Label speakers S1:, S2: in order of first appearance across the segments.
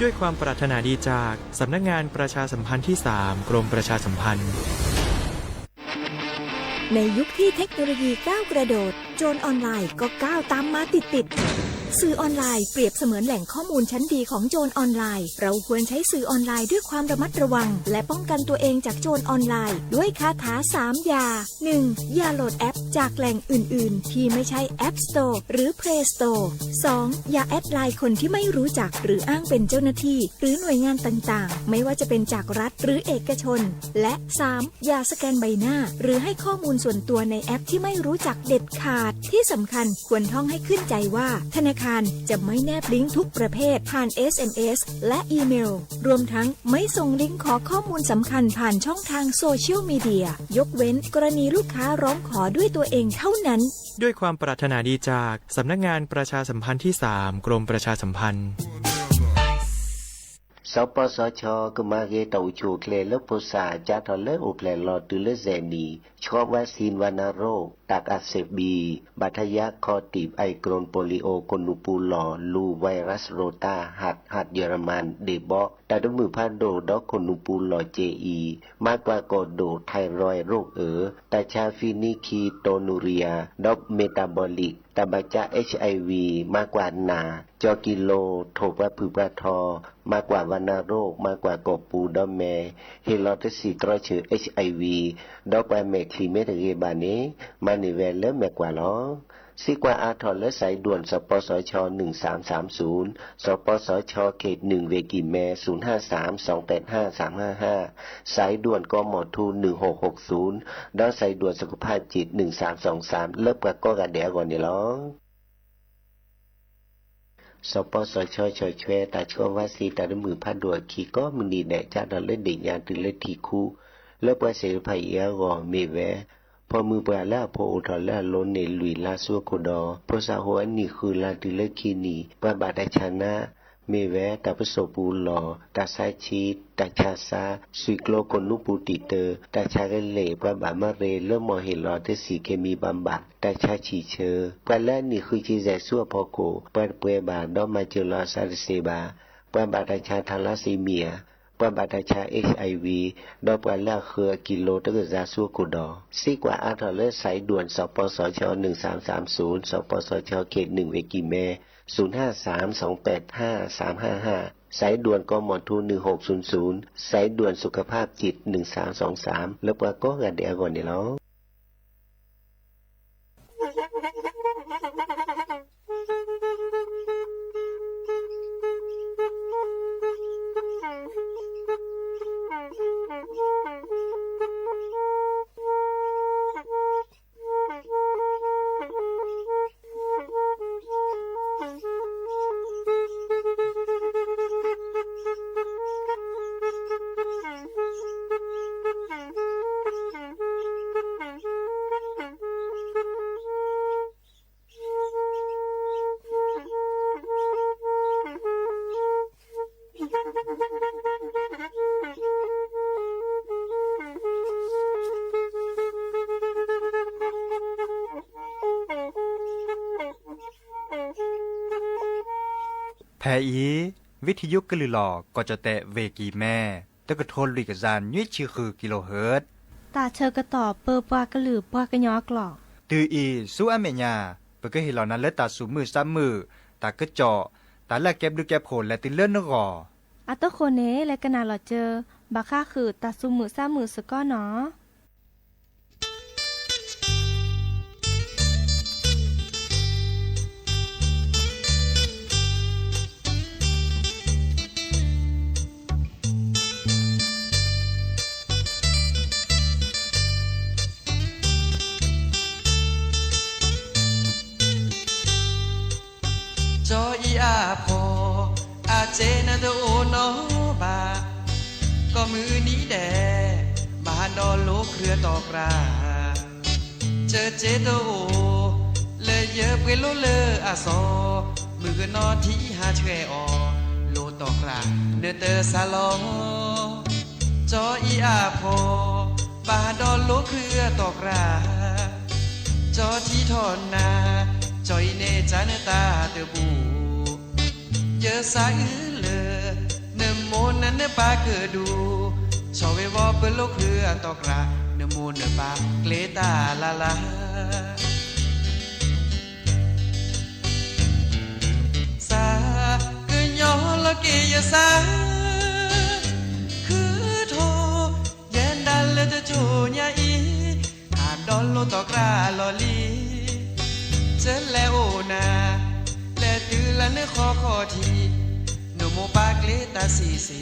S1: ด้วยความปรารถนาดีจากสำนักงานประชาสัมพันธ์ที่ 3 กรมประชาสัมพันธ์
S2: ในยุคที่เทคโนโลยีก้าวกระโดดโจรออนไลน์ก็ก้าวตามมาติดสื่อออนไลน์เปรียบเสมือนแหล่งข้อมูลชั้นดีของโจรออนไลน์เราควรใช้สื่อออนไลน์ด้วยความระมัดระวังและป้องกันตัวเองจากโจรออนไลน์ด้วยคาถา3อย่า 1. อย่าโหลดแอปจากแหล่งอื่นๆที่ไม่ใช่ App Store หรือ Play Store 2. อย่าแอดไลน์คนที่ไม่รู้จักหรืออ้างเป็นเจ้าหน้าที่หรือหน่วยงานต่างๆไม่ว่าจะเป็นจากรัฐหรือเอกชนและ 3. อย่าสแกนใบหน้าหรือให้ข้อมูลส่วนตัวในแอปที่ไม่รู้จักเด็ดขาดที่สำคัญควรท่องให้ขึ้นใจว่าธนาคารจะไม่แนบลิงก์ทุกประเภทผ่าน SMS และอีเมลรวมทั้งไม่ส่งลิงก์ขอข้อมูลสำคัญผ่านช่องทางโซเชียลมีเดียยกเว้นกรณีลูกค้าร้องขอด้วยตัวเองเท่านั้น
S1: ด้วยความปรารถนาดีจากสำนักงานประชาสัมพันธ์ที่ 3 กรมประชาสัมพันธ์
S3: สปสชก็มาเกตาจูเคลลปุษาจัดเลอุเพลลอตุเลเซนีชอบวัคซีนวัณโรคตักอักเสบบีบัตยะคอตีบไอกรนโปลิโอกนูปูลอลูไวรัสโรตาหัดเยอรมันเดบอแต่ด้วยมือพันโดดอกคนนูปูลอเจอีมากกว่ากอโดไทรอยโรคแต่ชาฟินิคีโตนูเรียดอกเมตาบอลิกตบาจา HIV มากกว่านาจอกิโลโทปะผือปะทอมากกว่าวัณโรคมากกว่ากบปูดอมแมเฮลอตสีตรอชื่อ HIV ดอกแวเมคลีเมตเกบานีมานิเวลเลแมกว่าล้อสิกว่าอาทรและสายด่วนสปสช1330สปสชเขต1เวกิแม0532855355สายด่วนกมทู1660ดอสายด่วนสุขภาพจิต1323เลิกกับก็กะเดียก่อนนี่ล้อสปสชช่วยช่วยตาชัวว่าสีตาดมือพัดดัวขี้ก็มึงดีแดจ้าดอเล่นเด็กยานตึงเล่นทีคู่เลิกว่าเสรีภาพเอียก่อเมแวพอมือปลาแล้วพออุทธรแล้วล้นในลุยลาสัวโคดอพอสาหัวนี่คือลาติเลคีนีปะบาดชนะเมแวตาประสบูลอตาไซชีตาชาซาสุกโลกนุปูติเตอตาชาเกเลปะบามาเรเริ่มมอเห็นรอเทสีเคมีบำบัดตาชาชีเชอปะแล้วนี่คือจีแจสัวพอโกปะเปบาดอมาเจลอซาเซบาปะบาดชาทาลาซีเมียปบัตชา HIV ดอกปลาเครือกิโลตะกะซาซัวกุดอซีกว่าอาทรเลสายด่วนสปสช1330สปสชเขต1เวกิแม0532855355สายด่วนกมทู1600สายด่วนสุขภาพจิต1323แล้วก็กะเดียก่อนนี่เนาะ
S4: แพอีวิทยุกลือหลอกก็จะแตะเวกีแม่ตะกะทนลิกจานยุ้ยชื่อคือกิโลเฮิรตซ์
S5: ตาเชอกระต่อเปอปากระหลือปากระยอกหลอก
S4: ตืออีสู้อเมญาเปก็เห็นเหล่านั้นและตาสูมือซ้ำมือตากระเจาะตาแลกเก็บดูแก็บโผลและติเลื่อนนกอ
S5: อัตโคเนและกะนาหลอเจอบาค่าคือตาสูมือซ้ำมือสก้อเนาะ
S6: จออีอาพออาเจนะโดโนบาก็มือนี้แดบานดอโลเครือตอกราเจอเจโตเลยเยอะเปโลเลออาซอมือนอที่หาเชออโลตอกราเนเตอซาลอจออีอาพอบานดอโลเครือตอกราจอที่ทอนนาจอยเนจานตาเตอบูเยอะสายเลอ เนปาเกิดดูชอเววอเปโลเครือตอกราเนโมเนปาเกลตาลาลาซาเกยอละเกยซาคือโทเย็นดันเลตโจญาอีหาดอลโลตอกราลอลีเจแลโอนาแลตือละเนขอทีโนโมปาเกลตาซีซี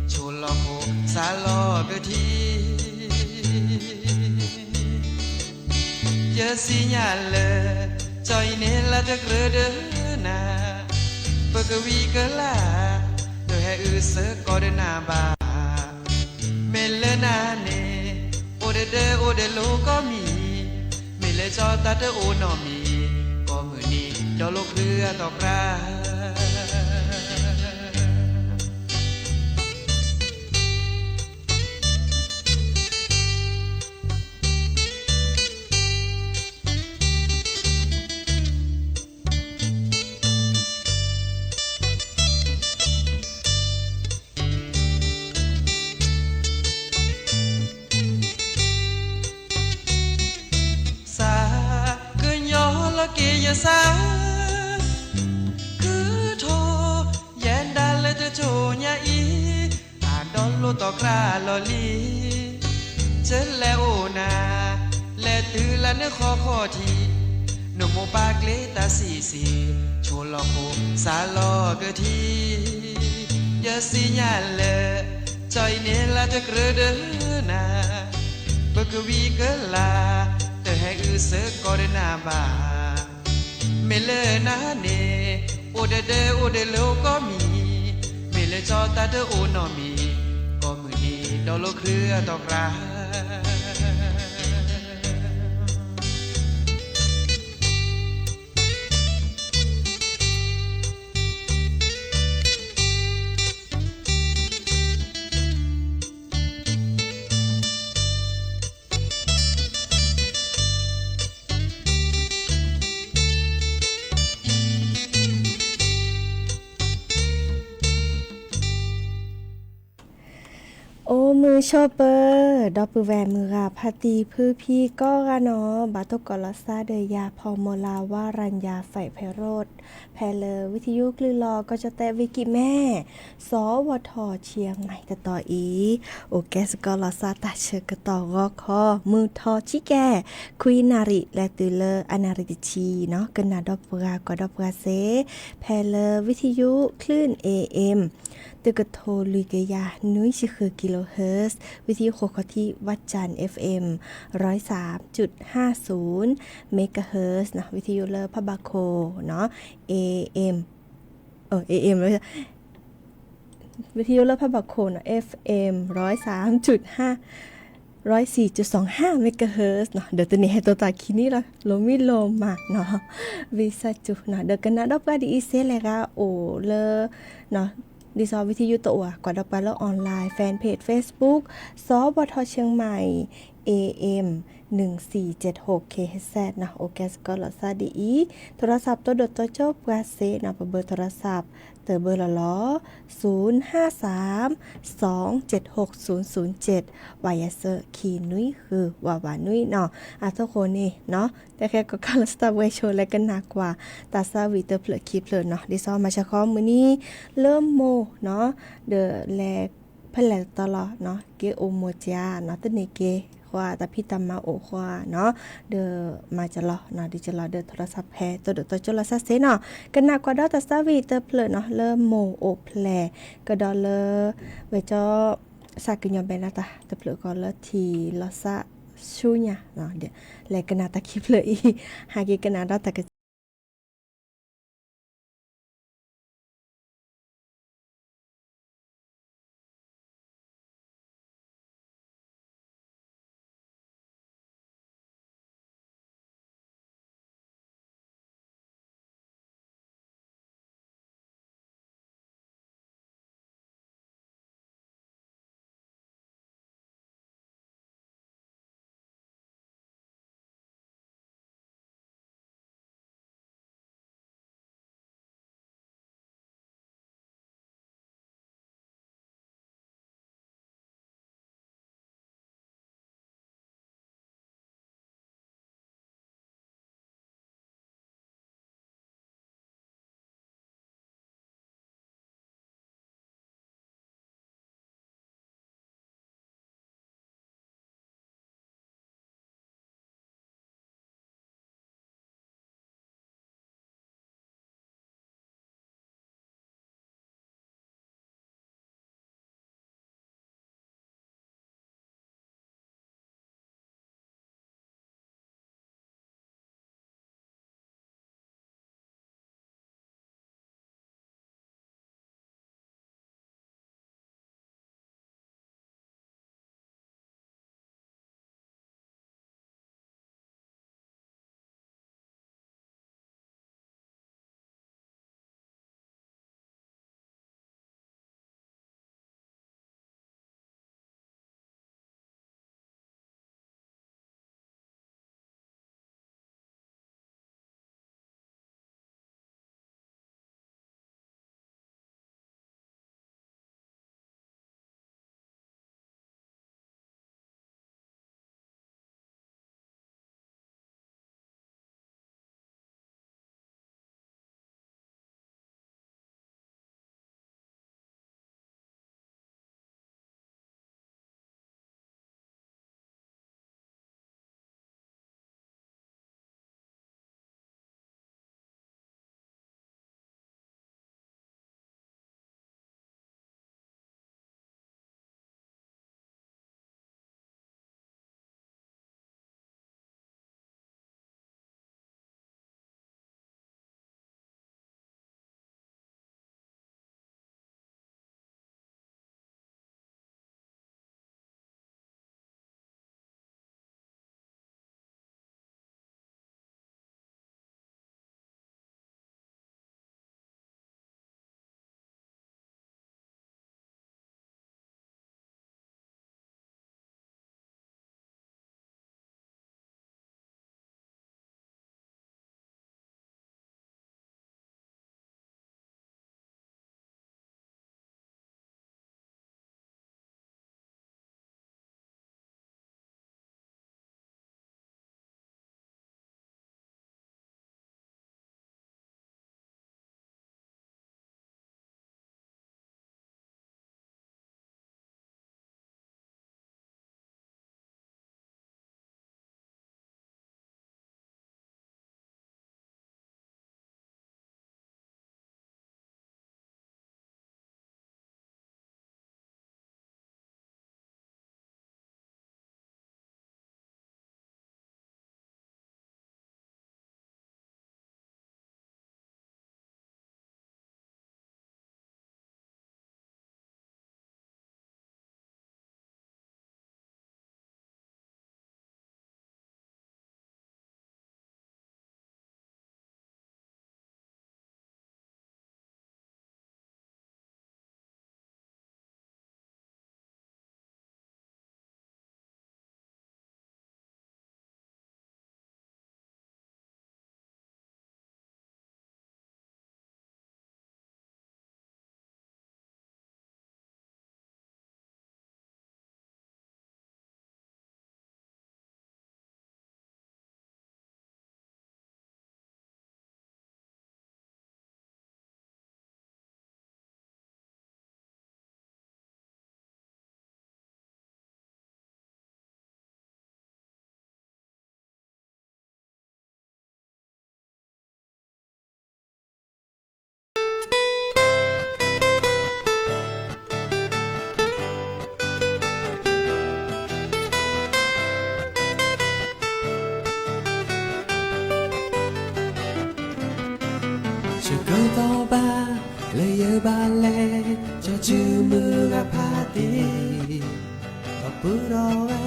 S6: โชลอโคซาลอกะทีเยสิญาเลจอยเนละตะเกรเดนาปะกวีกะลาโดยให้อือเสกอเดนาบาเมเลนาเนโอเดเดโอเดโลก็มีเมเลจอตาเตโอนอมีก็มือนี้ดอโลเครือตอกราซาเกยยอละเกยซาคือโทแยนดาเลตโจญาอีอาดอลโลตอกราลอลีเจแลโอนาแลตือละเนขอทีโนโมปาเกลตาซีซีโชลอโคซาลอกะทียาสิญาเลจอยเนละตะเกรเดนาปะกวีกะลาแต่ให้อือเสกอเดนาบาเมเลนาเนโอเดเดโอเดโลก็มีเมเลจอตาเดโอนอมีก็มือนี้ดอโลเครือตอกรา
S7: โอ้มือโชเปอร์ดอปเปอร์แวร์มือราพาตีพื้อพี่ก็กะเนาะบาตกกอลอซาเดยาพอมโมลาวารัญญาไฝไพโรธแพเลอวิทยุคลือรอก็จะแตะวิกิแม่สวทเชียงใหม่กะต่ออีโอแกสกอลอซาตาเชกะต่อก็คอมือทอชิแกคุยนาริและตือเลออนาริติชีเนาะกันนาดอปเปอร์ก็ดอปเปอร์เซแพเลอวิทยุคลื่น AMตึกโทลุยกยานุ้ยชิคือกิโลเฮิรตซ์วิทยุโคคที่วัดจันทร์ FM 103.50 เมกะเฮิรตซ์นะวิทยุเลอพะบาโคเนาะ AM AM เลยวิทยุเลอพะบาโคเนาะ FM 104.5 เมกะเฮิรตซ์เนาะเดี๋ยวตัวนี้ให้ตัวตาคินี่ละโลมิโลมาเนาะวิสัจุเนาะเดี๋ยวกันนะดอกกะดีอีเซเลกาโอเลเนาะดิซอวิทยุตัวกว่าดอกไปแล้วออนไลน์แฟนเพจ Facebook สบทเชียงใหม่ AM 1476 KHZ นะโอเคสก็ลอซาดีอีโทรศัพท์ตัวดดตัวเจ้าปราเซนะเบอร์โทรศัพท์เตอเบอร์ละล้อ053 276 007วายเซอร์คีนุ้ยคือวานุ้ยเนาะทุกคนนี่เนาะแต่แค่ก็การสตาร์ไวโชว์และกันหนักกว่าตาซาวิเตอร์เพลคลิปเลยเนาะดิซอมาชะคอมื้อนี้เริ่มโมเนาะเดอแลเพลตลอดเนาะเกโอโมจาเนาะตะเนเกว่าแต่พี่ตามมาโอว่าเนาะเดอมาจะรอเนาะดิจะรอเดอโทรศัพท์แพตัวเดอตัวโจลาซาเซเนาะกันหนักกว่าดอตาซาวิเตอร์เพลเนาะเริ่มโมโอเพลก็ดอเลเวจอสักกิยอมเป็นนะตาแต่เพลก็เลทีลอซาชูญะเนาะเดี๋ยวแลกันนาตะคิเพลอีหากิกันนาดอตะ
S6: จูมือกับพาตีก็พูดเอาไว้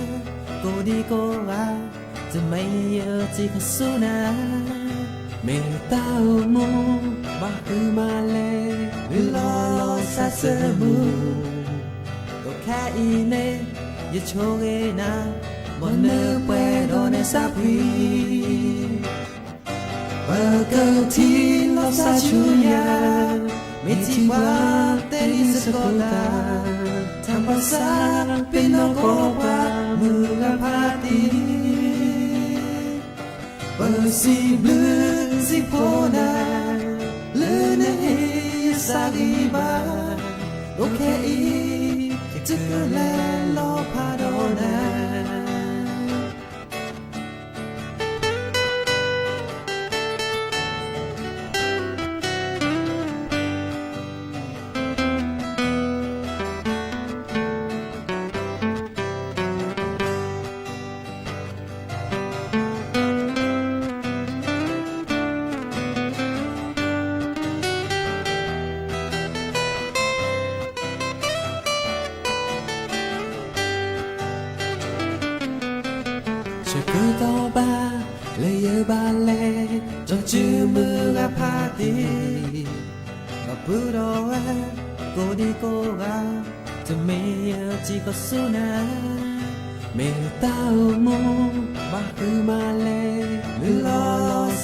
S6: กูดีกูว่าจะไม่เยอะที่เขาสู้นะไม่ตามูมาคือมาเลยหรือรอซาเซมูก็แค่อีเน่อย่าโชว์เองนะมันเนื้อเปโดนในสับพีเปิดเกิดที่ลอซาชูยาไม่ที่ว่าเตนิสโกตาทำภาษาเป็นนกปลามือกับพาตีเปิดสีบลูสีโพนาเลือนเฮียสาลีบาโอเคอีจะเกิดแล้วรอพาโดนา cho ba lê ơ ba lê cho chữ mưa ga pa ti và bữa đó cô đi cô gaจะไม่จีก็สู้นะไม่เต้ามูมาคือมาเลยหรือรอ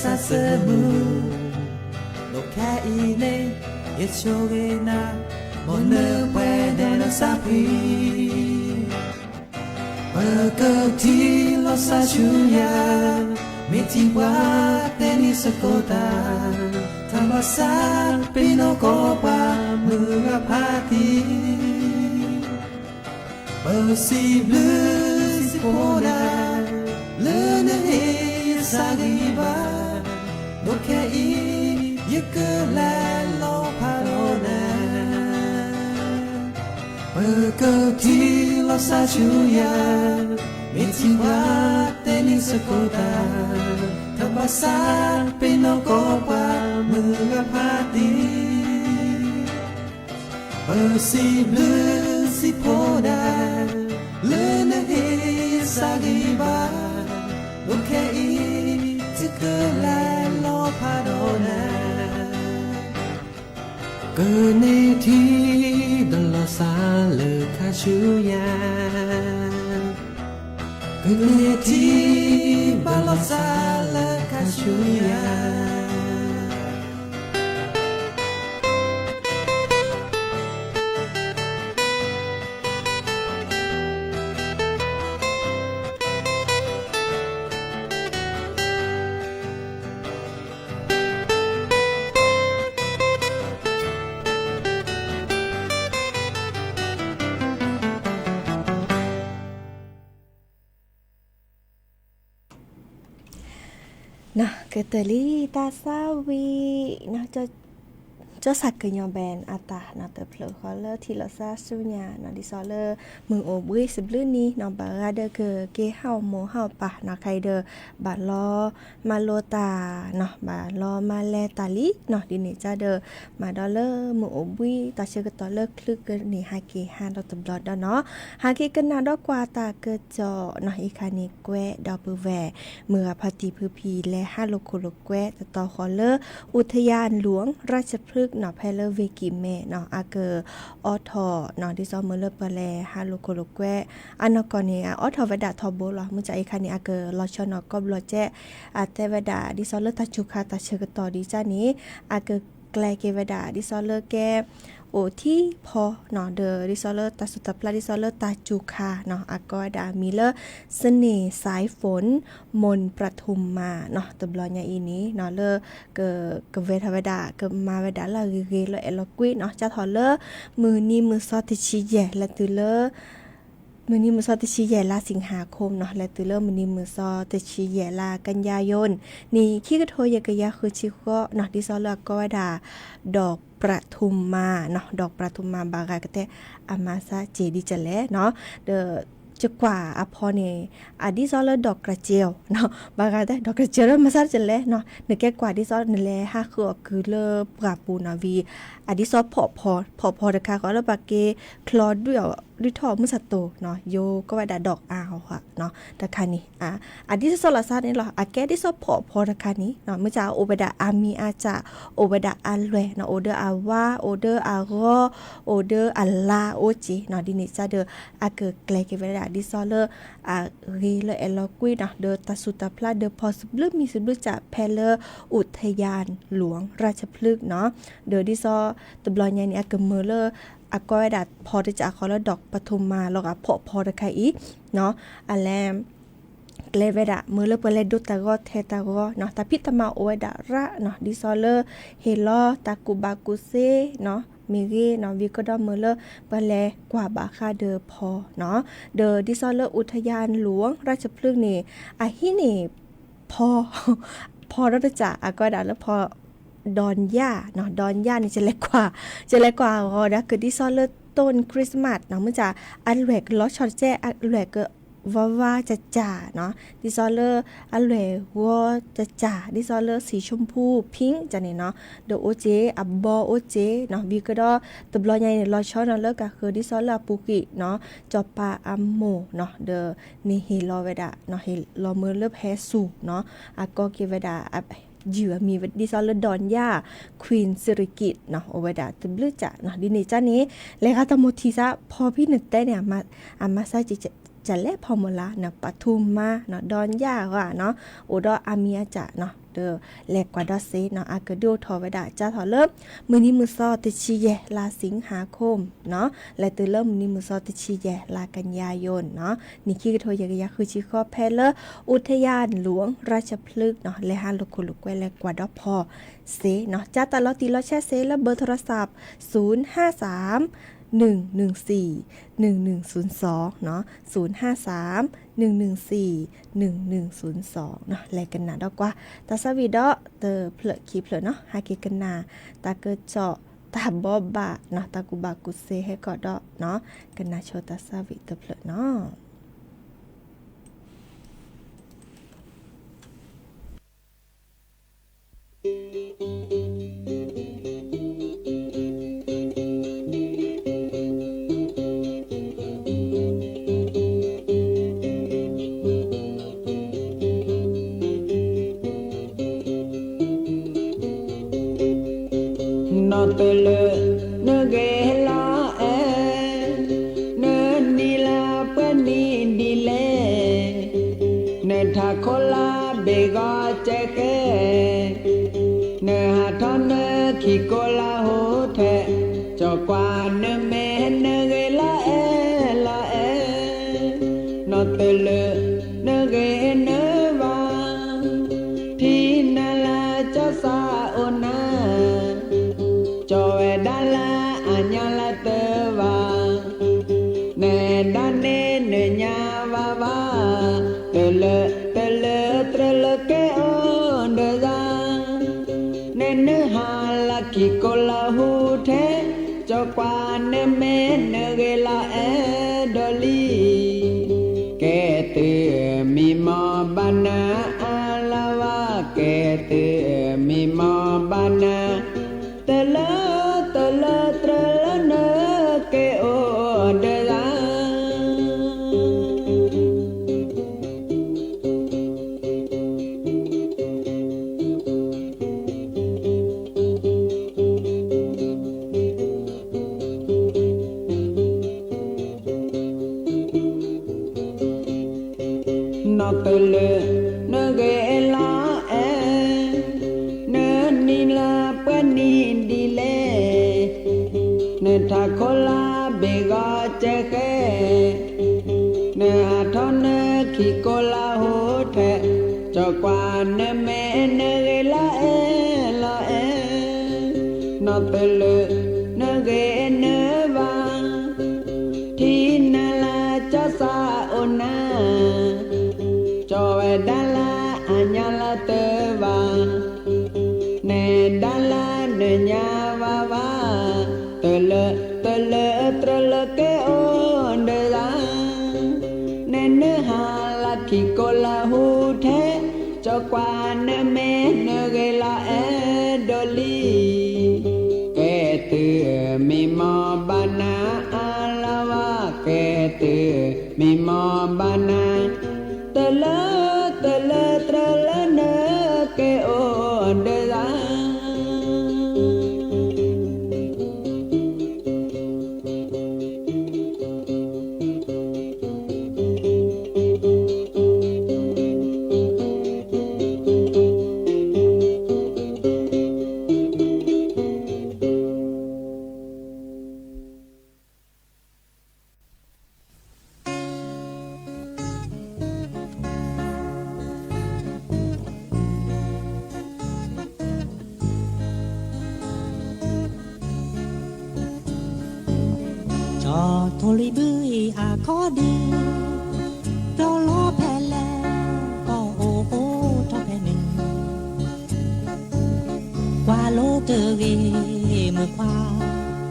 S6: ซาเซมูโลแค่อีเน่เยโชเกนะมอนเนอร์เปเดนซาพีเปิดเกิดที่ลอซาชูยาไม่ที่ว่าเตนิสโกตาทำภาษาปิโนโกปามือกับพาทีPossible si poda le ne sagiba no ke I yekla lo parona Perkati lo sachuya mitiwa teni sekota tabasan pinokopa mengapati Possible si poda le ne sagiba okay tikala lo parona kene thi dalla sa le khashuya kene thi balla sa le khashuya
S7: Nah, keteli tasawi nah cho sạc cái nhỏ bèn nó tập lỡ khó lỡ thì lỡ xa su nhà nó đi xó lỡ mừng ổ bươi sập lươn ni nó bà ra đơ cờ kê hao mồ hao bà nó khai đơ bà lo mà lô tà nó bà lo mà lê tà lý nó đi nè ra đơ mà đó lỡ mừng ổ bươi ta chơi cái đó lỡ khứ cái nè hai kê hai đó tập lọt đó nó hai kê cái nào đó qua ta cơ cho nó ý khá nè quẹ đó bư vẻ mưaพาตีพือพีและห้าโลโคโลแกะต่อขอเลออุทยานหลวงราชพฤกษ์เนาะแพลเวกิเมเนาะอาเกออทอเนาะที่ซอมเมเลปะแลห้าโลโคโลแกะอันนกอนี่ออทอเวดาทอโบลอมึงจะไอ้คันนี้อาเกลอชนกอบลอแจอาเตเวดาดิซอเลตาจุคาตาเชกตอดิจานี้อาเกแกลเกเวดาดิซอเลแกโอที่พอเนาะเดอดิซอเลตาสุตปลาดิซอเลตาจุคาเนาะอากอดามีเลเสน่ห์สายฝนมนประทุมมาเนาะตบลอญาอีนี้เนาะเลเกเวทวดาเกมาเวดาละเกเลเอลกุยเนาะจะทอเลมือนี้มือซอติชิเยละตุเลมือนี้มือซอติชิเยลาสิงหาคมเนาะและตุเลมือนี้มือซอติชิเยลากันยายนนี่ขี้กระโทยกะยาคือชิก็เนาะดิซอเลก็ดาดอกประทุมมาเนาะดอกประทุมมาบากากะเตอามาซาเจดิจะแลเนาะเด จะกว่าอพอเนี่ยดิซอลดอกกระเจียวเนาะบางแต่ดอกกระเจียวมาซาจะเละเนาะเนแก่กว่าดิซอนั่นแหละฮะคือเลปราปูนาวีดิซอพอนะคะก็แล้วบาเกคลอดด้วยทอมือสัตโตเนาะโยก็ว่าดอกอ้าวค่ะเนาะตะคานี้ดิซอลาซานี่หรอแกดิซอพอตะคานี้เนาะมื้อจ้าโอบดาอามีอาจาโอบดาอัลเวเนาะโอเดอร์อาวาโอเดอร์อารอโอเดอร์อัลลาโอจิเนาะดินี่จ้าเดอเกเกลเกเวดาดิซอเลรีเลเอลกุยนะเดตัสุตาพลาเดพอสบลึมีสบลึจะแพเลอุทยานหลวงราชพฤกษ์เนาะเดดิซอตบลอยใหญ่นี่กเมเลก็ไว้ดัดพอจะขอแล้วดอกปทุมมาแล้วก็พอตะไคอีเนาะอันแลมเกลเวดะมือเลเปเลดุตะก็เทตะก็เนาะตาพิตมาโอเวดะระเนาะดิซอเลเฮลอตากุบากุเซเนาะมีเกเนาะวิก็ดอมมือเลเปเลกว่าบาคาเดอพอเนาะเดอดิซอเลอุทยานหลวงราชพฤกษ์นี่ฮินี่พอเราจะก็ได้แล้วพอดอนย่าเนาะดอนย่านี่จะเล็กกว่าก็นะคือดิซอเลต้นคริสต์มาสเนาะมันจะอันแหวกล้อช็อตแจ้อันแหวกก็ว่าจะจ่าเนาะดิซอเลอันแหวกว่าจะจ่าดิซอเลสีชมพูพิงค์จะนี่เนาะเดอโอเจอับบอโอเจเนาะวีก็ดอตบลอยใหญ่เนี่ยล้อช็อตเนาะเลิกก็คือดิซอเลปุกิเนาะจอปาอัมโมเนาะเดอนี่เฮลอเวดาเนาะเฮลอมือเลิบแฮสูเนาะก็เกเวดาเหยื่อมีดิซอลดอนย่าควีนสิริกิตเนาะโอเวดาตบลือจะเนาะดินี่จ้านี้เลขาตมุทีซะพอพี่หนึ่งแต่เนี่ยมาซาจะแลพอมละเนาะปทุมมาเนาะดอนย่าว่าเนาะโอดออามีอาจะเนาะเดอแลกกว่าดอเซเนาะอากระโดทอเวดาจ้าทอเริ่มมื้อนี้มื้อซอติชิเยลาสิงหาคมเนาะและตื่นเริ่มมื้อนี้มื้อซอติชิเยลากันยายนเนาะนี่คิกโทยะคือชิคอแพเลอุทยานหลวงราชพฤกษ์เนาะและฮันลูกคุลุกไว้แลกกว่าดอพอเซเนาะจ้าตลอดตีลอแช่เซแล้วเบอร์โทรศัพท์053 114 1102เนาะ053 114 1102เนาะแลกันนะดอกว่าตาสวีดอเตอเพลคีเพลเนาะหาเกกันนาตาเกิดเจาะตาบอบะเนาะตากุบากุเซให้กอดอเนาะกันนาโชตาสวีเตอเพลเนาะ
S8: เตลเนเกลาเอเนนีลาเปนีดีเลเนทาโคลาเบกาเจเกเนหาทอนเนขีโกลาโหเทจอกว่าเนเมเนเกลาเอนเตลเนเกเนวาที่นาลาจะซาโอนาจอเวดาลาอัญญาลาเตวาเนดาเนเนญาวาวาเตเลเตเลเกอเดซาเนเนหาลากิโกลาหูเทจอกวาเนเมเนเกลาเอดอลีเกเตมีมอบานาอาลาวาเกเตมีมอบานาเตลเตลเนเกโอเดลาเตลเนเกลาเอเนนีลาเปนีดีเลเนทาโคลาเบกาเจเกเนหาทอนเนขีโกลาโหเทจอกว่าเนเมเนเกลาเอนเตลเนเกเนวาที่นาลาจะซาโอนาจอเวดาลาอัญญาลาเตวาเนดาลาเนญาวาวาเตเลเกโอเดลา cô là hú thế cho qua nơ mê nơ gây là e đô ly kẻ từ mi mò ba na a la wa kẻ từ mi mò ba na tơ lơ trơ lơ nơ kẻ ô đơ ra
S9: cho thôi bưởi à có đi đâu lo phe lè có ô ô cho phe mình qua lô chờ ghê mưa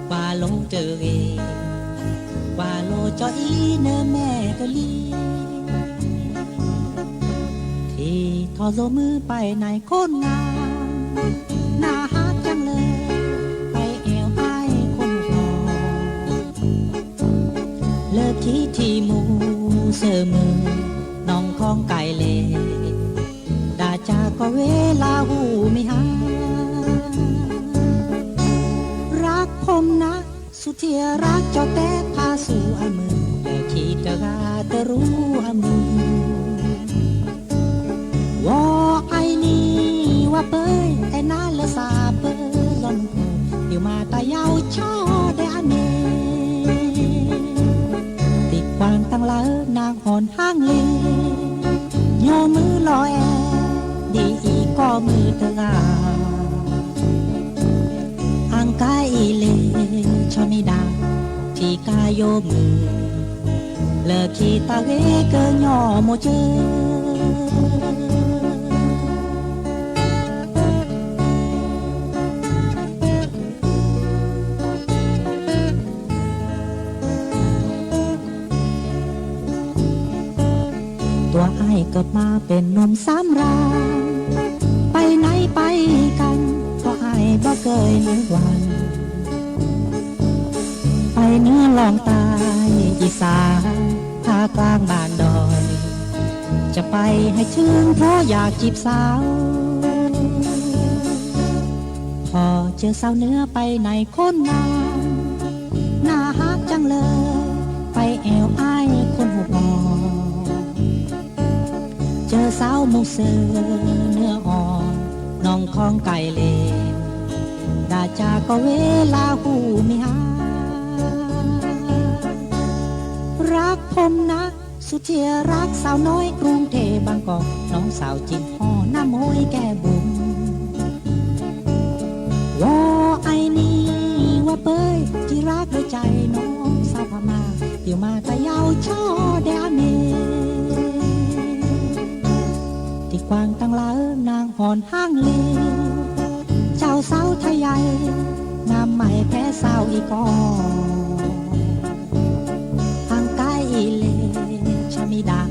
S9: qua lô chờ ghê qua lô cho ý nơ mẹ cơ ly thì thò dô mưa bay này khôn ngang na hát chẳng lờiที่มูเสมอน้องของไก่เล่ดาจาก็เวลาหูไม่หารักผมนะสุดที่รักเจ้าแต่พาสู่อามือแต่คิดจะกาแต่รู้อามือว่าไอ้นี่ว่าเป้ยไอ้น่าละสาเป้ยลอนเดี๋ยวมาตายาวช่อได้อันนี้วางตั้งละนางหอนห้างเลยโยมือลอยดีอีก็มือเธออังกายอีเลชอมิดาที่กายโยมือเลิกขีตาเวเกยย่อโมเจอตัวไอ้เกิดมาเป็นหนุ่มสามรางไปไหนไปกันก็ไอ้บ่เคยนึกวันไปเนื้อลองตายอีสานภาคกลางบ้านดอยจะไปให้ชื่นเพราะอยากจีบสาวพอเจอสาวเนื้อไปไหนคนงามน่าฮักจังเลยไปแอวไอ้คนหัวบอเจอสาวมุกเสือเนื้ออ่อนน้องของไก่เล่ดาจาก็เวลาหูไม่หารักผมนะสุดที่รักสาวน้อยกรุงเทพบางกอกน้องสาวจินห่อน้ำห้อยแก้บุญว่าไอ้นี่ว่าเป้ยที่รักด้วยใจน้องสาวพม่าเดี๋ยวมาตะยาวช่อแดนเมที่กวางตั้งละนางหอนห้างเลเจ้าสาวไทยใหญ่งามใหม่แพ้สาวอีกอห่างกายอีเลชามิดา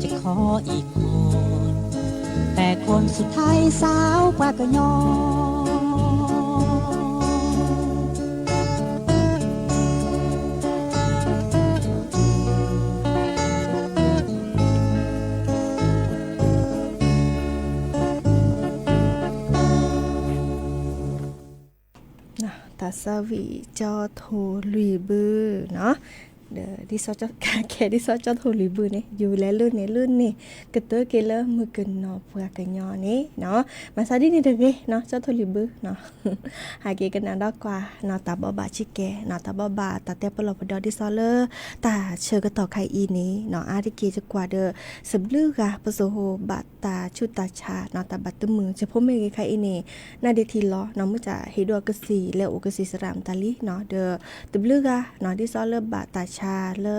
S9: จะขออีกคนแต่คนสุดท้ายสาวกว่าก็ยอ
S7: ตาสวีจอโทลุยบือเนาะเดี๋ยวที่ซอจะแค่ที่ซอจะโทลุยบือเนี่ยอยู่แล้วรุ่นนี่กระเตอเกลมือกันเนาะเพื่อกันยอนี่เนาะมาซาดินี่เด้อเนาะจอโทลุยบือเนาะหาเกกันดอกกว่าเนาะตาบ่บาชิแกเนาะตาบ่บาตาเตปลอพดอที่ซอเลอตาเชื่อก็ต่อใครอีนี้เนาะอาที่เกจะกว่าเด้อสบลือกะปะโซโหบาตาชุตาชาเนาะตาบัตตมือจะพ่อแม่ใครอีนี่นาเดทีล้อเนาะมื้อจะเฮดอกะสีแล้วอกะสีสรามตาลิเนาะเด้อตบลือกะเนาะที่ซอเลอบาตาชา าเลอ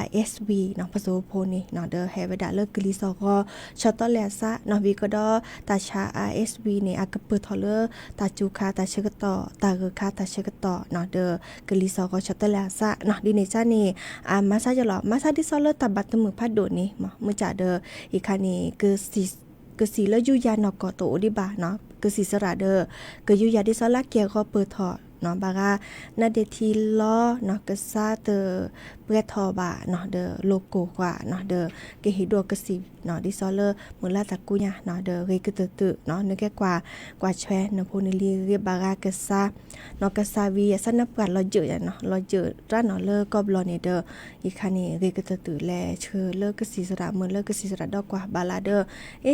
S7: RSV เนาะผสมโพนี่เนาะเดอเฮเวดาเลอกลิซอก็ชอตแลซะเนาะวีก็ดอตาชา RSV เนี่ยอากะเปิดทอเลอตาจูคาตาเชกตอตาเกคาตาเชกตอเนาะเดอกลิซอก็ชอตแลซะเนาะดิเนจานี่มาซาจะหรอมาซาดิซอเลอตาบัตมือพัดโดนี่มื้อจ่าเดออีคานี่คือสีแล้วยุยานอกอโตดิบาเนาะคือสีสระเดอคือยุยาดิซอลาเกียก็เปิดทอเนาะบากานาเดทีล้อเนาะกซาเตเปรทอบาเนาะเดโลโก้กว่าเนาะเดเกฮิโดกสิเนาะดิซอเลอร์มุลาตะกุญะเนาะเดเรกตตึเนาะนึกแก่กว่าแชเนาะโพนิลีเรียบากากซาเนาะกซาวีสันนับกันเราเจอเนาะเราเจอร้านเนาะเลอกอบลอเนเดอีคานี่เรกตตึแลเชอเลอกสิสระเมือเลอกสิสระดอกกว่าบาลาเด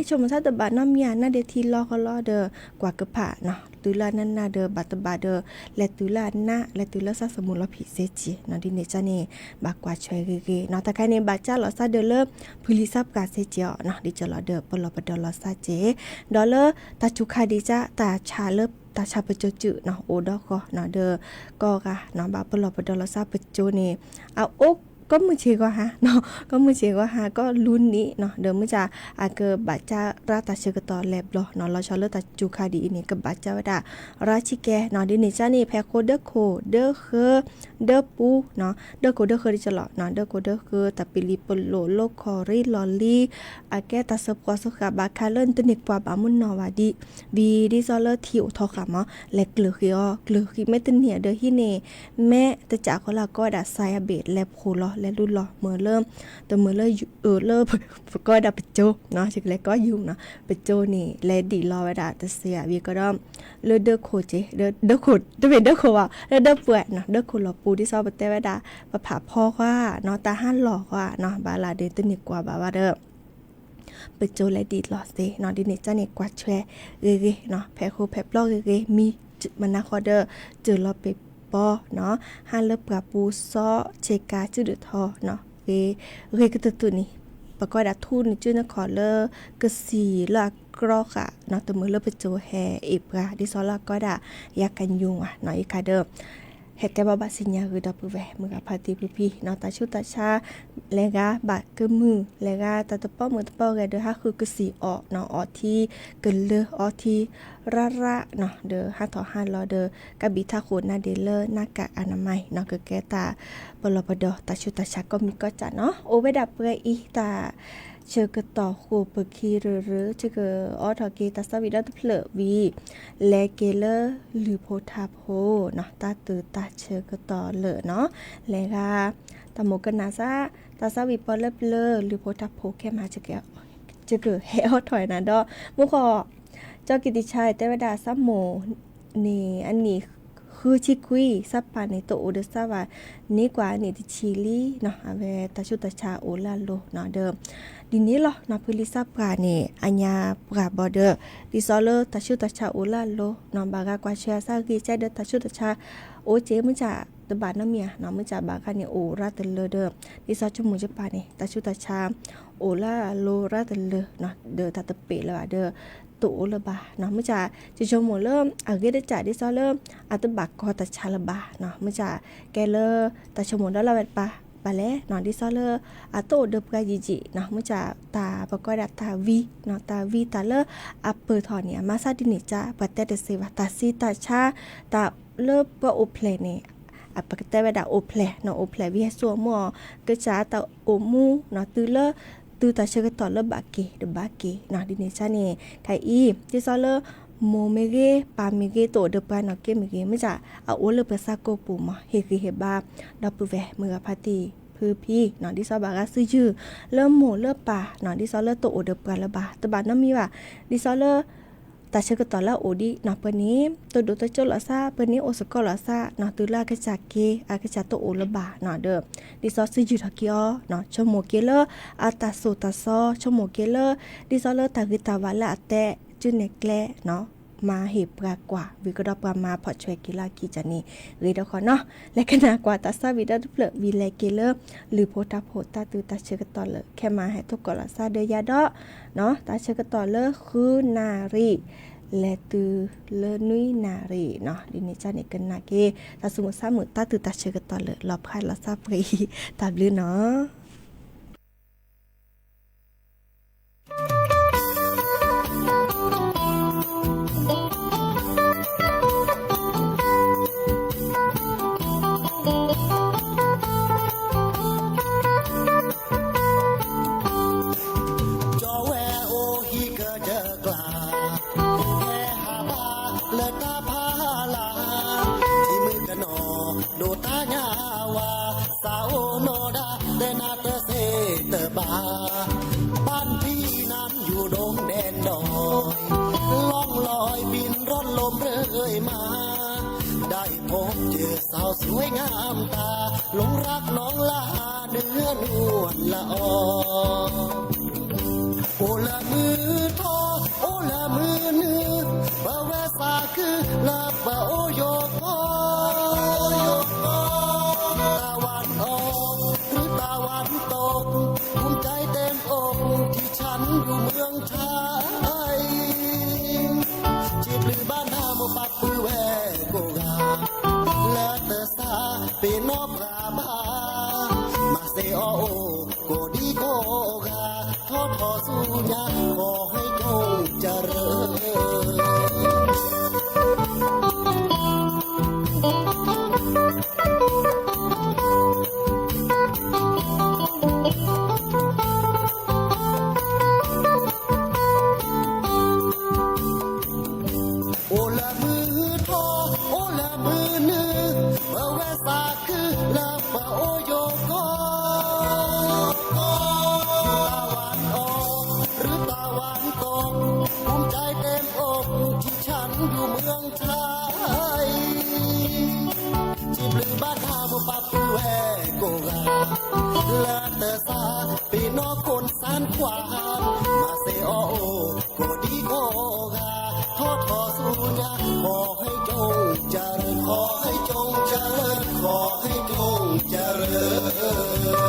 S7: ชมซาตบานามียนาเดทีล้อก็ล้อเดกว่ากะผะเนาะตุลานันนาเดบัตบาเดและตุลานะและตุลาซาสมุลพิเศษจีเนาะดิเนจานี่บากว่าช่วยเกเนาะตะไคในบาจ้าลอซาเดเลพุลิซับกาเซจิเนาะดิจลอเดปลอปดลอซาเจดอเลตาจุคาดิจ้าตาชาเลตาชาปะโจจุเนาะโอดอก็เนาะเดก็กะเนาะบาปลอปดลอซาปะโจนี่เอาอกก็มือเชก็ฮะเนาะก็มือเชก็ฮะก็ลุ้นนี้เนาะเดิมมือจะอาเกบาจาราตาเชกตอแลบลอเนาะเราชอเลตาจูคาดีนี่กับบาจาวดาราชิแกเนาะดินี่จานี่แพโคเดโคเดเคเดปูเนาะเดโคเดเคดิจลอเนาะเดโคเดเคตาปิลิปโลโลคอริลอลีอาแกตาสปอสกาบาคาเลนตนิกปาบามุนนอวาดีบีดิซอเลทิวทอขามและเกลือคิอเกลือคิไม่ตันเหียเดฮิเนแม่ตะจากคนละก็ดาไซอาเบดแลบโคลและรุ่นรอเมื่อเริ่มแต่เมื่อเริ่มก็ดับเปโจเนาะชิกเล็กก็ยุ่งเนาะเปโจนี่แลดีรอไว้ดาแต่เสียวีก็ด้อมเลือดเดอโคเจเดอโคจะเป็นเดอโคอ่ะเดอเปื่อยเนาะเดอโคหลอปูที่ซอปเตไว้ดาปะผาพ่อว่าเนาะตาห้านหลอกว่าเนาะบาลาเดตนิกกว่าบาว่าเด้อเปโจและดีรอเซเนาะดิเนจานี่กว่าแชเกเนาะแพโคแพบลอเกมีมันนะคอเดอเจอรอเปเนาะฮันเลปราปูซอเชกาจืดทอเนาะเรกตตุนี่ปะก็ดาทุนจื้อนครเลกสีละกรอกะเนาะตะมือเลไปโจแฮอีปราดิซอละก็ดายากันยุงอ่ะเนาะอีคาเดอเฮแกบาบาสิญญาคือดอปุแวมือกับพาติพี่เนาะตาชุตาชาเลกาบะกะมือเลกาตาตะป้อมือตะป้อแกเด้อฮะคือกสีออกเนาะออที่กะเลออที่ระเนาะเด้อฮะถอฮันรอเด้อกะบิทาโคนาเดเลหน้ากากอนามัยเนาะกะแกตาปลอปดอตาชุตาชาก็มีก็จะเนาะโอเวดาเปรอีตาเชกต่อโคปคีหรือเชกออทอเกตาสวิดาตเพลวีเลเกเลหรือโพทาโพเนาะตาตือตาเชกต่อเลเนาะเลกาตาโมกนาซาตาสวิปอเลเลหรือโพทาโพแค่มาเชกเฮอถอยนะดอมุขเจ้ากิติชัยเตวดาซัมโมนี่อันนี้คือชิคุยซับปาในโตโอเดซาวานี่กว่านี่ที่ชิลีเนาะอาเวตาชุตาชาโอลาโลเนาะเดิมดินี้เหรอเนาะพุลิซับปานี่อัญญาปราบอเดอร์ดิซอเลตาชุตาชาโอลาโลเนาะบากากว่าเชียซากีใจเดตาชุตาชาโอเจมึงจะตบาน้ำเมียเนาะมึงจะบาคานี่โอราตเลเดอดิซอจมูจะปานี่ตาชุตาชาโอลาโลราตเลเนาะเดอตาตะเปละเดอตุละบาเนาะมื้อจะชมหมดเริ่มเกได้จ่าดิซอเริ่มอัตบักก็ตะชาละบาเนาะมื้อจะแกเลตะชมหมดแล้วละเวดปาบาเลเนาะดิซอเลอัตโตเดบกาจิจิเนาะมื้อจะตาปะก็ดาตาวีเนาะตาวีตาเลอัปเปอร์ทอเนี่ยมาซาดินิจ้าปะเตเดเซวาตาซีตาชาตาเลปะโอเพลเนอะปะเตเวดาโอเพลเนาะโอเพลวิซัวมอกะจาตาโอมูเนาะตือเลตูตาเชกตอเลบาเกเดบาเกนาดิเนชานี่ไทอีที่ซอเลโมเมเกปาเมเกโตเดปานาเกเมเกไม่จะเอาโอเลเปซาโกปูมาเฮกิเฮบาดับปูแวมือพาตีพือพี่เนาะดิซอบากาซื้อชื่อเริ่มโมเริ่มป่าเนาะดิซอเลโตโอเดปาละบาตบาน้ำมีว่าดิซอเลตาเชกตอละโอดีเนาะปนี้ตัวดูตัวโจลาซาปนี้โอสกอลาซาเนาะตุลากะจากเกอากะจาโตโอละบาเนาะเด้อดิซอซื้ออยู่ทะเกียเนาะชโมเกเลอาตาโซตาซอชโมเกเลดิซอเลตากิตาวาละแตจุเนแกลเนาะมาเห็บกากว่าวิกดปามาพอช่วยกีฬากีจานี่หรือเดคอเนาะและขณะกว่าตาซาวิดาดุเพลวิเลเกเลหรือโพตาโพตาตือตาเชกตอเลแค่มาให้ทุกกอลาซาเดยาดอเนาะตาเชกตอเลคือนารี และตือเลนุยนารีเนาะดินี่จ้าเนี่ยกันนาเกตาสมุทรสามุตาตือตาเชกตอเลยรอบค่ายลาซาปรีตาบลือเนาะ
S10: บ้านพี่นั้นอยู่ดงแดนดอยล่องลอยบินร่อนลมเรื่อยมาได้พบเจอสาวสวยงามตาหลงรักน้องลาเนื้อนวลละออโอละมือทอโอละมือเนื้อบะแวสาคือลาบะโอโยกอตะวันออกหรือตะวันตกภูมิใจเต็มอกที่ฉันอยู่เมืองไทยจีบลือบ้านนาโมปักปือแวโกกาและเตอสาเป็นนอบราบามาเซโอโกดีโกกาทอทอสุญาขอให้จงเจริญโอละมือทอโอละมือนึกเมื่อแวสาคือละปะโอโยกอตะวันออกหรือตะวันตกภูมิใจเต็มอกที่ฉันอยู่เมืองไทยจีบลือบ้านนาโมปักปือแวโกกาและเตอสาปีนอกคนสานขวานมาเซโอโกดีโกกาทอทอสุญาขอให้จงเจริญขอให้จงเจริญขอให้จงเจริญ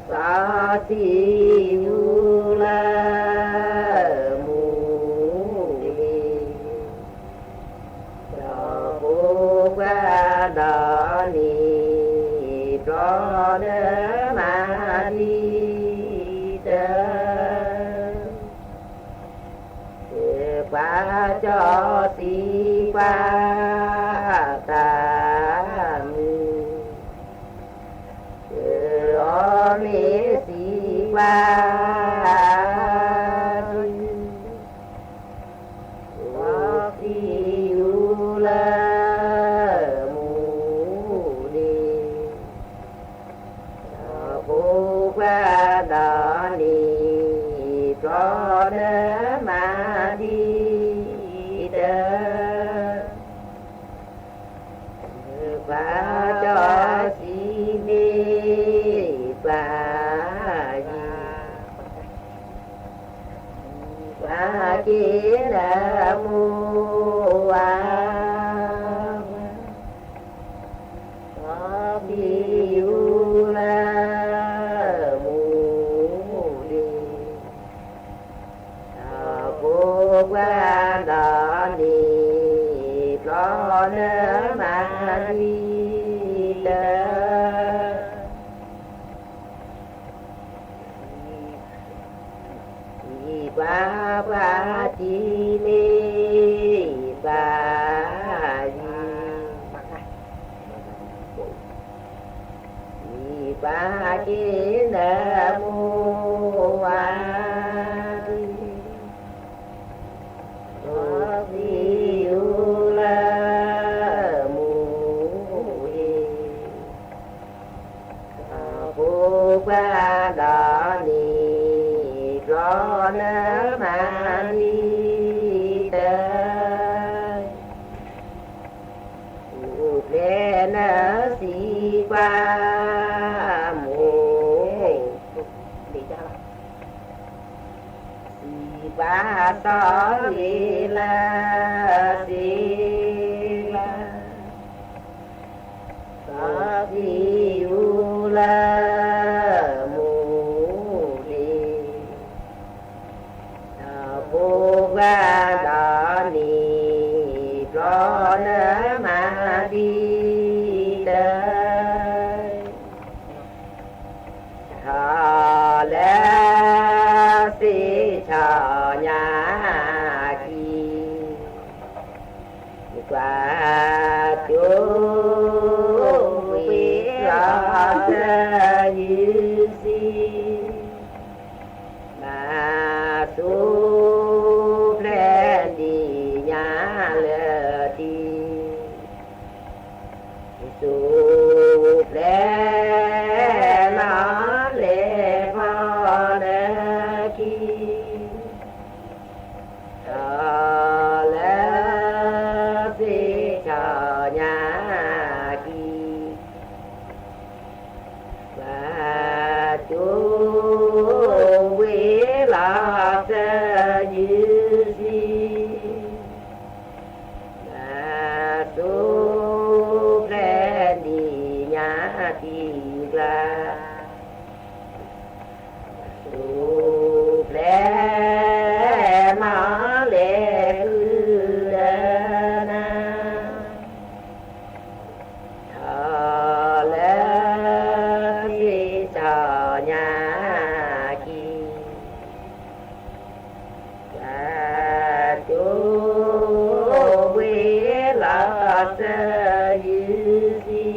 S3: sa ti yu la mu ni cha bu qua da ni cho de ma ni de qua cho ti qua ta mi si qua ti yu la mu ni bu qua da ni cho de ma di de và cho si mi và ki na mu wa bi yu la mu di bu qua da ni cho ne ma di de ba ba ti mi ba yi ba ki na mu wa bi yu la mu yi bu ba da ni cho nó mà đi tới để nó đi qua mù đi qua to đi là đi là to đi u là qua đó ni cho nó mà đi tới thọ lẽ si thọ nhà chi qua chú quý lo sơ như si mà tu lẽ nó lẽ phò nè ki lẽ si cho nhà ki và chú quý lo sơ như gì là chú thì là tu lẽ nó lẽ hư na thọ lẽ si thọ nhà ki và chú quý lo sơ như gì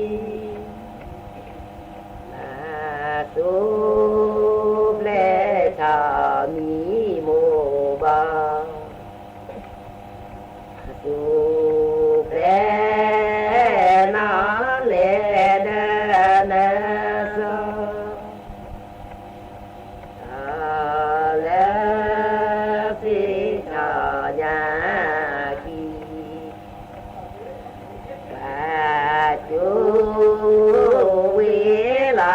S3: tu lệ thọ mi mô ba tu lệ nó lệ đa na so lệ si thọ nhà ki và chú quý là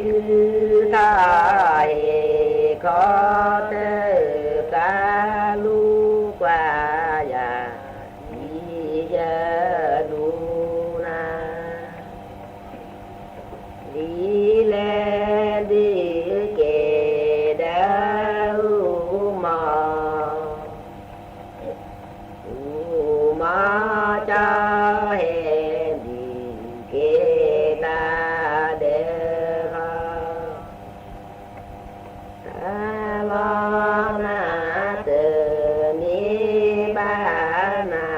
S11: คือตายขอเธอกาลูกว่าอย่าดีเยอะดูนะดีแลดีเกดาวมาจะเห็นดีเกตาเดฮาตาลานาเตนิบานา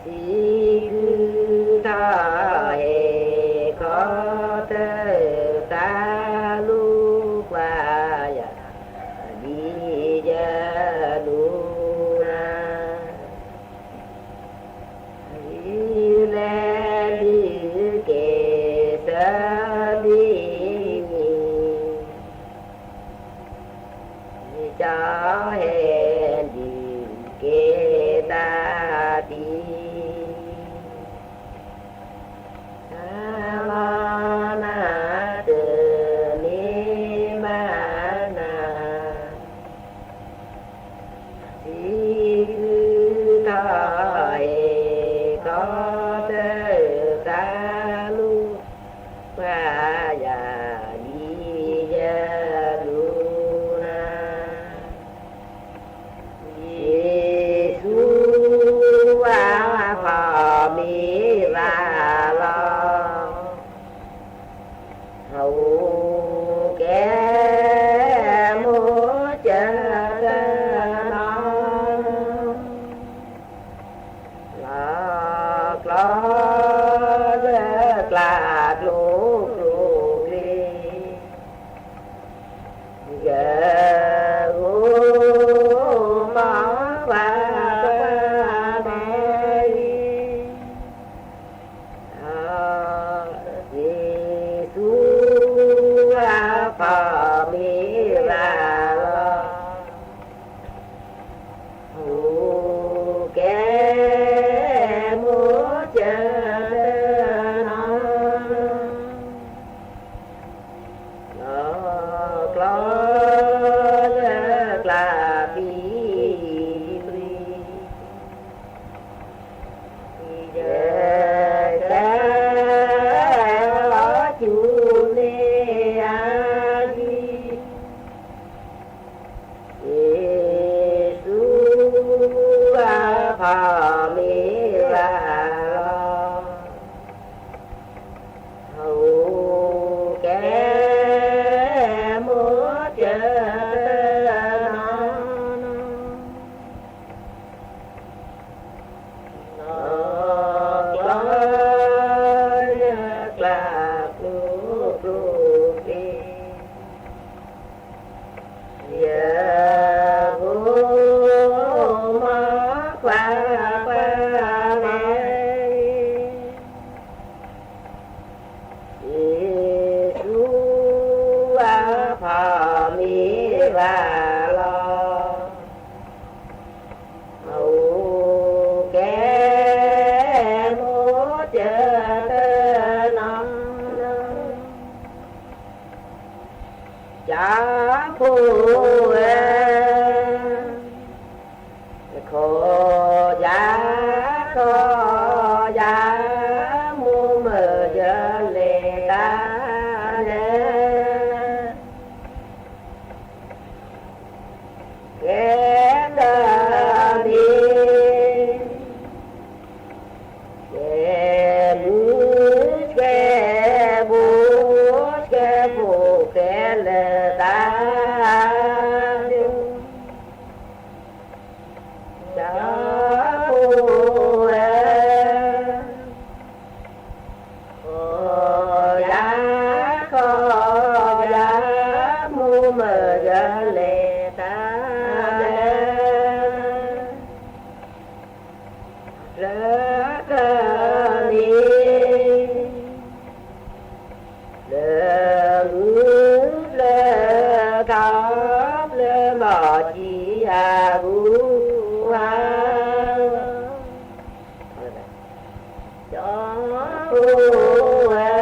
S11: สิคือทาเฮขอเธอกาลูกว่าอย่าดีจะดูแลดีเกตาดีจะเห็นดีเกตาดีลานาเตนิมานาสิคือทาเอก็เธอกาลูว่าอย่าดีจะดูนะเยซูว่าพอมีลาลอเขาแก่โมเจอนอกลอกลาดลูกลูกลีเกอูมาว่าแม่เยซูว่าพอมีลาโอ้แกโมเจนกลอกลาปีปรีเจแกลอจูเนอาดีเยซูว่าพามีลาเขาแก่โมเจนกลากลาลูกลูกดีเยอะมากว่าแม่เยซูว่าพอมีลาลอเอาแก่โมเจอนจะผู้ขอยาขอยามูเมื่อเยอะเลยตาแกดาดีแกบูแกบูแกบูแกเลตาจะผู้ขอยาขอยามูเมื่อเยอะเลยตารักนี้เลือกับเลือหมอจีอาบูฮาจอผู้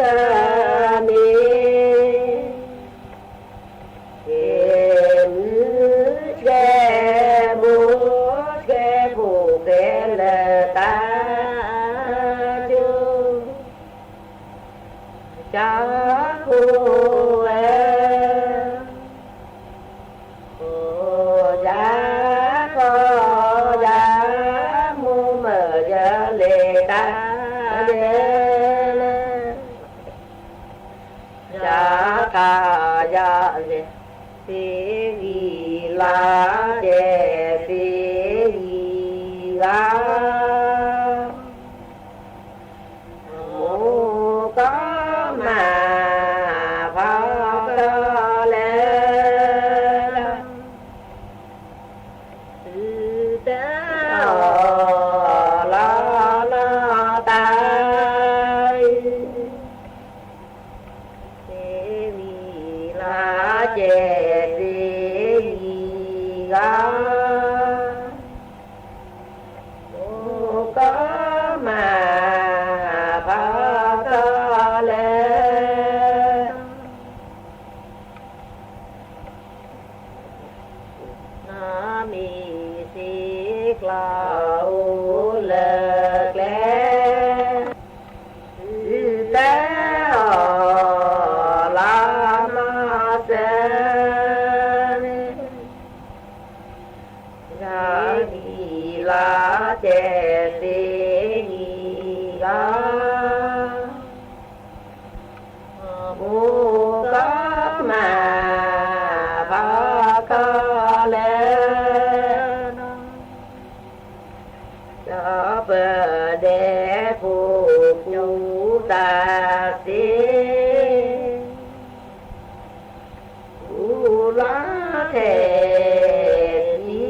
S11: ตมีเกบูเกบูเกลตาจูจาคูเอโอจาโกจามูเมเจเลตาเดจากายาเดสีวีลาเดสีวีลาโมก็มาพาก็เลเตลาลาตายเสวีลาเจสีลาโมก็มาพาก็เลนามีสีกลาวเลิกแล้วแต่ลามาเสนยาดีลาเจสีลาโมก็มาพาก็แล้วจะเปิดเดผู้ยูตาสีอุลาเทสี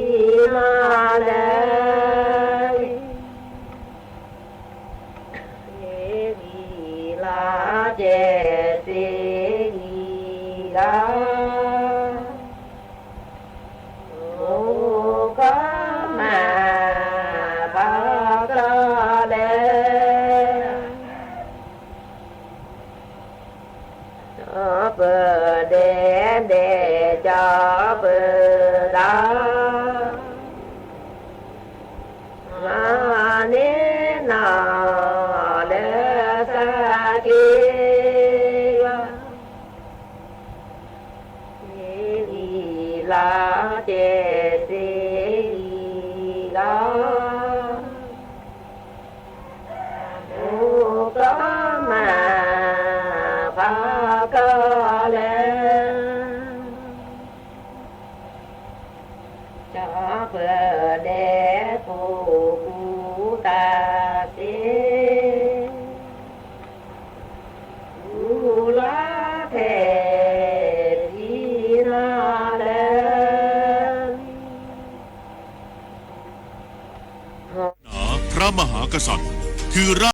S11: มาเลยเอวีลาเจสีลาโอก็มาพาก็แล้วจะเปิดเดจะเปิดดามาเนนาเลสกีลาเจสีลาโอก็มาพาก็แล้วจะเปิดเดผู้ตาสีอุลาเทสีนาเล
S12: พระมหากษัตริย์คือ